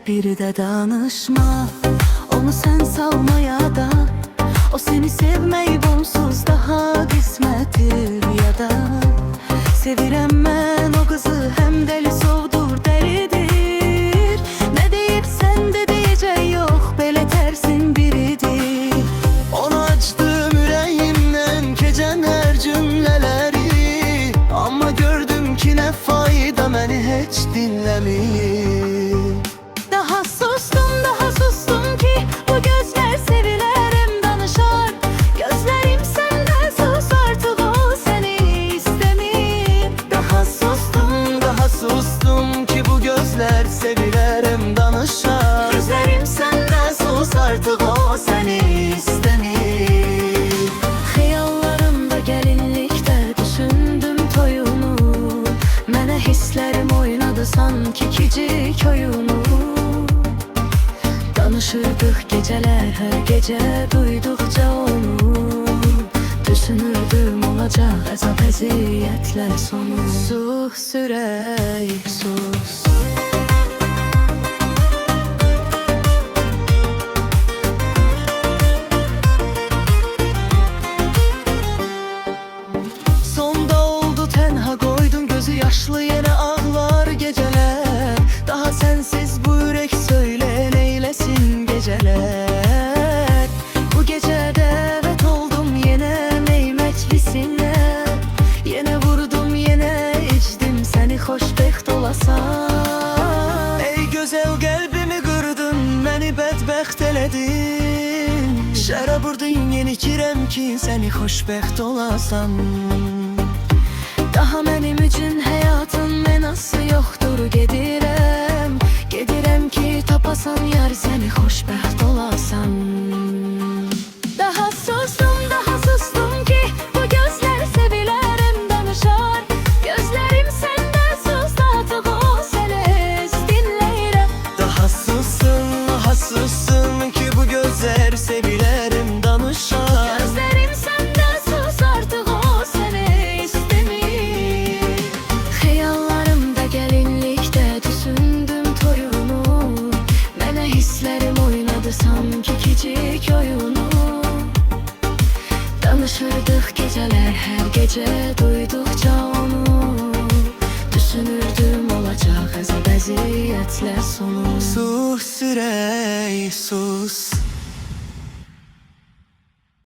bir de danışma. Onu sen salmaya da, o seni sevmeyi onsuz daha kısmettir ya da. Sevirem ben o kızı, hem deli sovdur delidir. Ne deyip sen de diyeceği yok, böyle tersin biridir. Onu açtım yüreğimden keçen her cümleleri, ama gördüm ki ne fayda, beni hiç dinlemeyim. Daha sustum ki bu gözler sevilerim danışar. Gözlerim senden sus, artık o seni istemeyim. Daha sustum ki bu gözler sevilerim danışar. Gözlerim senden sus, artık o seni istemeyim. Xəyallarımda gəlinlikdə düşündüm toyunu. Mənə hisslərim oynadı sanki kicik oyunu. Danışırdıq gecələr, hər gecə duyduqca onu. Düşünürdüm olacaq əzab əziyyətlər sonu. Sus sürək, sus. Sonda oldu tenha, koydun gözü yaşlı, yine ağlar geceler. Daha sensiz bu yürek söyle neylesin geceler. Bu gecədə evet oldum yenə ney məclisinə. Yine vurdum yine içtim seni xoşbəxt olasan. Ey güzel kalbimi kırdın, beni bədbəxt elədin. Şərab vurdun yeni kirem ki seni xoşbəxt olasan. Daha mənim üçün həyatın mənası yoxdur, gedirəm. Gedirəm ki tapasan yar, səni xoşbəxt olasan. Daha sustum ki bu gözlər sevilərim danışar. Gözlərim səndən sus, artıq o səni heç dinləyirəm. Daha sussun ki bu gözler sevilerim danışar. Gözlərim səndən sus, artıq o səni istemir. Xəyallarımda gəlinlikdə düşündüm toyunu. Mənə hisslərim oynadı sanki kicik oyunu. Danışırdıq gecələr, hər gecə duyduqca onu. Düşünürdüm olacaq əzab əziyyətlər sonu. Sus sürey sus.